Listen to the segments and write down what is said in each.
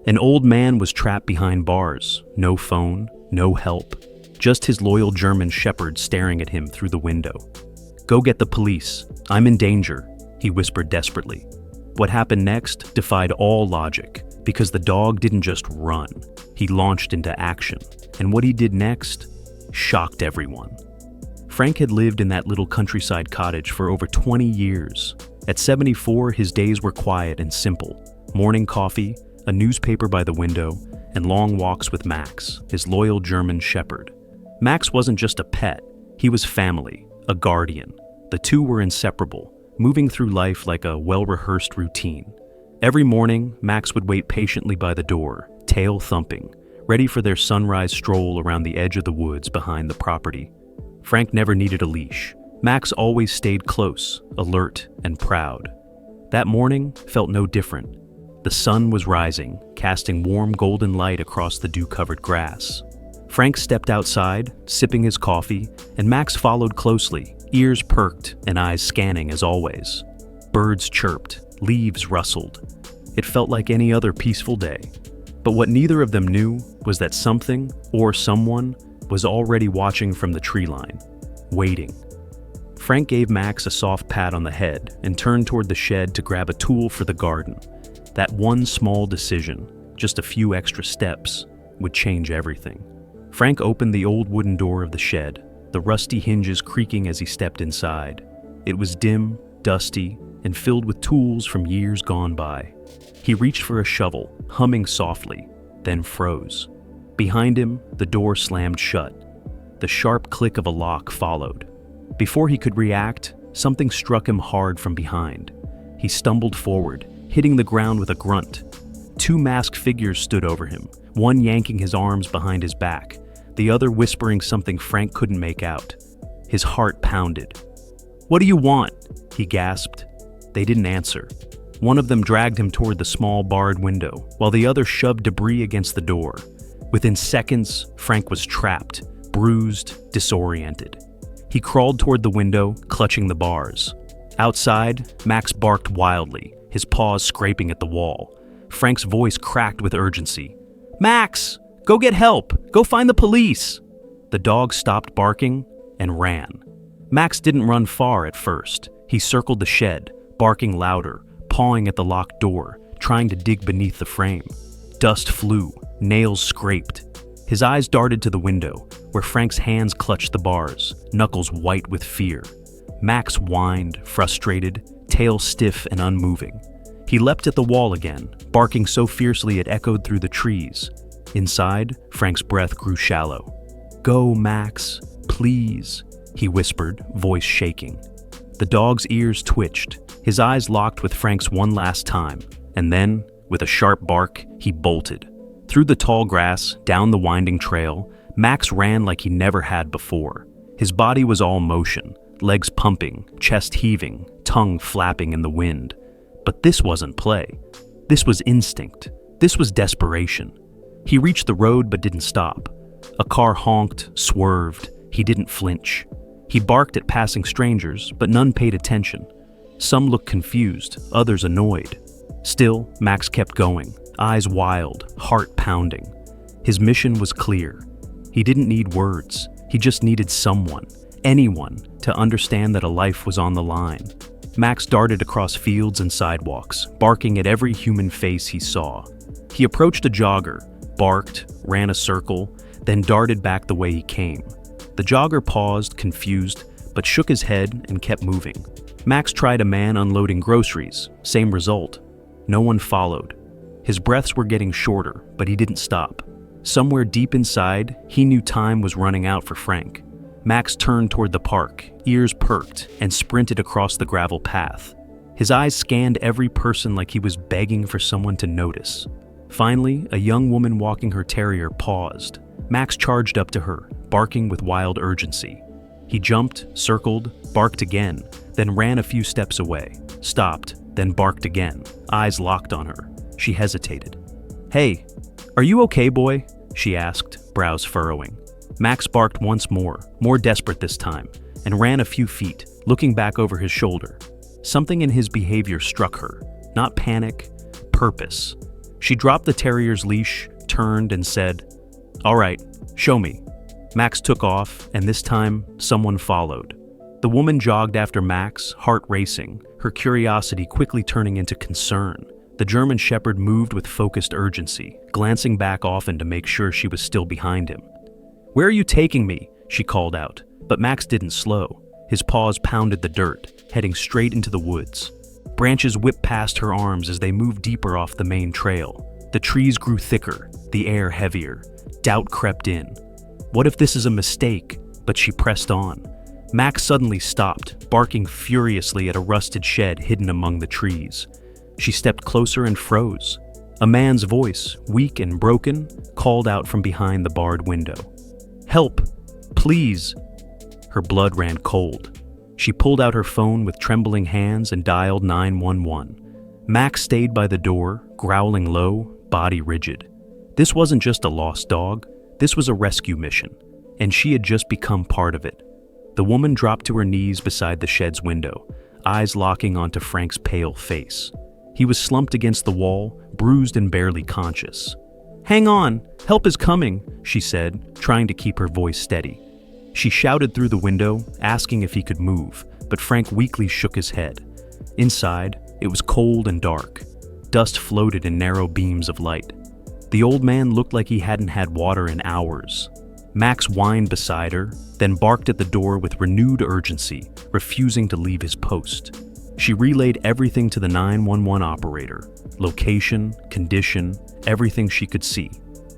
An old man was trapped behind bars, no phone, no help, just his loyal German shepherd staring at him through the window. "Go get the police. I'm in danger," he whispered desperately. What happened next defied all logic, because the dog didn't just run. He launched into action, and what he did next shocked everyone. Frank had lived in that little countryside cottage for over 20 years. At 74, his days were quiet and simple. Morning coffee, a newspaper by the window, and long walks with Max, his loyal German shepherd. Max wasn't just a pet, he was family, a guardian. The two were inseparable, moving through life like a well-rehearsed routine. Every morning, Max would wait patiently by the door, tail thumping, ready for their sunrise stroll around the edge of the woods behind the property. Frank never needed a leash. Max always stayed close, alert and proud. That morning felt no different. The sun was rising, casting warm golden light across the dew-covered grass. Frank stepped outside, sipping his coffee, and Max followed closely, ears perked and eyes scanning as always. Birds chirped, leaves rustled. It felt like any other peaceful day. But what neither of them knew was that something, or someone, was already watching from the tree line, waiting. Frank gave Max a soft pat on the head and turned toward the shed to grab a tool for the garden. That one small decision, just a few extra steps, would change everything. Frank opened the old wooden door of the shed, the rusty hinges creaking as he stepped inside. It was dim, dusty, and filled with tools from years gone by. He reached for a shovel, humming softly, then froze. Behind him, the door slammed shut. The sharp click of a lock followed. Before he could react, something struck him hard from behind. He stumbled forward, hitting the ground with a grunt. Two masked figures stood over him, one yanking his arms behind his back, the other whispering something Frank couldn't make out. His heart pounded. "What do you want?" he gasped. They didn't answer. One of them dragged him toward the small barred window, while the other shoved debris against the door. Within seconds, Frank was trapped, bruised, disoriented. He crawled toward the window, clutching the bars. Outside, Max barked wildly, his paws scraping at the wall. Frank's voice cracked with urgency. "Max! Go get help! Go find the police!" The dog stopped barking and ran. Max didn't run far at first. He circled the shed, barking louder, pawing at the locked door, trying to dig beneath the frame. Dust flew, nails scraped. His eyes darted to the window, where Frank's hands clutched the bars, knuckles white with fear. Max whined, frustrated, tail stiff and unmoving. He leapt at the wall again, barking so fiercely it echoed through the trees. Inside, Frank's breath grew shallow. "Go, Max, please," he whispered, voice shaking. The dog's ears twitched. His eyes locked with Frank's one last time, and then, with a sharp bark, he bolted. Through the tall grass, down the winding trail, Max ran like he never had before. His body was all motion, legs pumping, chest heaving, tongue flapping in the wind. But this wasn't play. This was instinct. This was desperation. He reached the road but didn't stop. A car honked, swerved. He didn't flinch. He barked at passing strangers, but none paid attention. Some looked confused, others annoyed. Still, Max kept going, eyes wild, heart pounding. His mission was clear. He didn't need words. He just needed someone, anyone, to understand that a life was on the line. Max darted across fields and sidewalks, barking at every human face he saw. He approached a jogger, barked, ran a circle, then darted back the way he came. The jogger paused, confused, but shook his head and kept moving. Max tried a man unloading groceries, same result. No one followed. His breaths were getting shorter, but he didn't stop. Somewhere deep inside, he knew time was running out for Frank. Max turned toward the park, ears perked, and sprinted across the gravel path. His eyes scanned every person like he was begging for someone to notice. Finally, a young woman walking her terrier paused. Max charged up to her, barking with wild urgency. He jumped, circled, barked again, then ran a few steps away, stopped, then barked again, eyes locked on her. She hesitated. "Hey, are you okay, boy?" she asked, brows furrowing. Max barked once more desperate this time, and ran a few feet, looking back over his shoulder. Something in his behavior struck her, not panic, purpose. She dropped the terrier's leash, turned, and said, "All right, show me." Max took off, and this time, someone followed. The woman jogged after Max, heart racing, her curiosity quickly turning into concern. The German Shepherd moved with focused urgency, glancing back often to make sure she was still behind him. "Where are you taking me?" she called out, but Max didn't slow. His paws pounded the dirt, heading straight into the woods. Branches whipped past her arms as they moved deeper off the main trail. The trees grew thicker, the air heavier. Doubt crept in. What if this is a mistake? But she pressed on. Max suddenly stopped, barking furiously at a rusted shed hidden among the trees. She stepped closer and froze. A man's voice, weak and broken, called out from behind the barred window. "Help! Please!" Her blood ran cold. She pulled out her phone with trembling hands and dialed 911. Max stayed by the door, growling low, body rigid. This wasn't just a lost dog. This was a rescue mission, and she had just become part of it. The woman dropped to her knees beside the shed's window, eyes locking onto Frank's pale face. He was slumped against the wall, bruised and barely conscious. "Hang on! Help is coming!" she said, trying to keep her voice steady. She shouted through the window, asking if he could move, but Frank weakly shook his head. Inside, it was cold and dark. Dust floated in narrow beams of light. The old man looked like he hadn't had water in hours. Max whined beside her, then barked at the door with renewed urgency, refusing to leave his post. She relayed everything to the 911 operator: location, condition, everything she could see.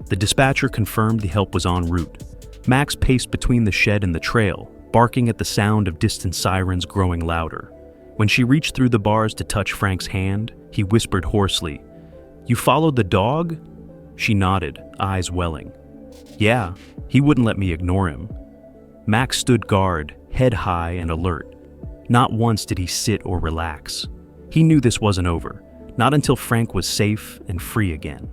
The dispatcher confirmed the help was en route. Max paced between the shed and the trail, barking at the sound of distant sirens growing louder. When she reached through the bars to touch Frank's hand, he whispered hoarsely, "You followed the dog?" She nodded, eyes welling. "Yeah, he wouldn't let me ignore him." Max stood guard, head high and alert. Not once did he sit or relax. He knew this wasn't over, not until Frank was safe and free again.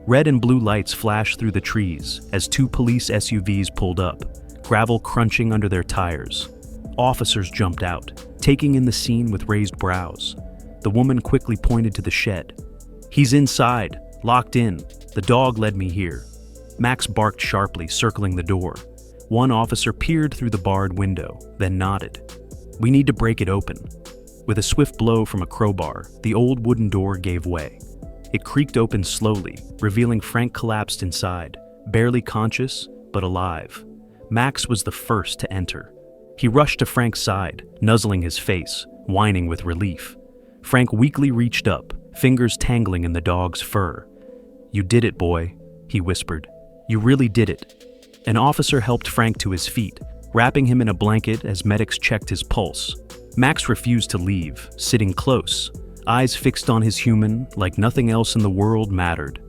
Red and blue lights flashed through the trees as two police SUVs pulled up, gravel crunching under their tires. Officers jumped out, taking in the scene with raised brows. The woman quickly pointed to the shed. "He's inside, locked in. The dog led me here." Max barked sharply, circling the door. One officer peered through the barred window, then nodded. "We need to break it open." With a swift blow from a crowbar, the old wooden door gave way. It creaked open slowly, revealing Frank collapsed inside, barely conscious, but alive. Max was the first to enter. He rushed to Frank's side, nuzzling his face, whining with relief. Frank weakly reached up, fingers tangling in the dog's fur. "You did it, boy," he whispered. "You really did it." An officer helped Frank to his feet, wrapping him in a blanket as medics checked his pulse. Max refused to leave, sitting close, eyes fixed on his human like nothing else in the world mattered.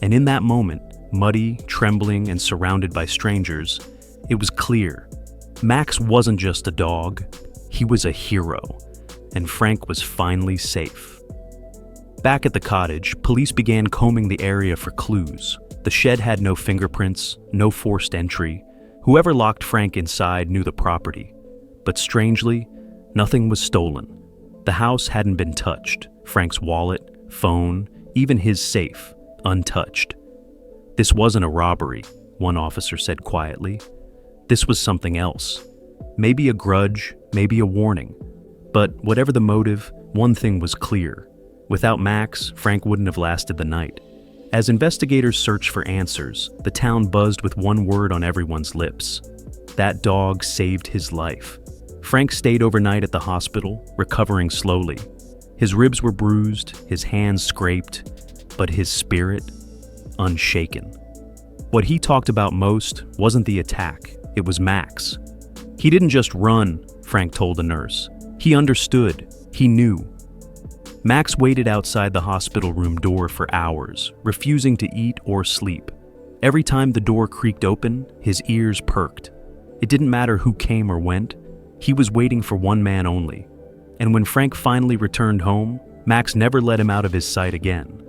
And in that moment, muddy, trembling, and surrounded by strangers, it was clear. Max wasn't just a dog, he was a hero, and Frank was finally safe. Back at the cottage, police began combing the area for clues. The shed had no fingerprints, no forced entry. Whoever locked Frank inside knew the property. But strangely, nothing was stolen. The house hadn't been touched. Frank's wallet, phone, even his safe, untouched. "This wasn't a robbery," one officer said quietly. "This was something else. Maybe a grudge, maybe a warning. But whatever the motive, one thing was clear. Without Max, Frank wouldn't have lasted the night. As investigators searched for answers, the town buzzed with one word on everyone's lips. That dog saved his life. Frank stayed overnight at the hospital, recovering slowly. His ribs were bruised, his hands scraped, but his spirit, unshaken. What he talked about most wasn't the attack, it was Max. "He didn't just run," Frank told the nurse. "He understood. He knew." Max waited outside the hospital room door for hours, refusing to eat or sleep. Every time the door creaked open, his ears perked. It didn't matter who came or went. He was waiting for one man only. And when Frank finally returned home, Max never let him out of his sight again.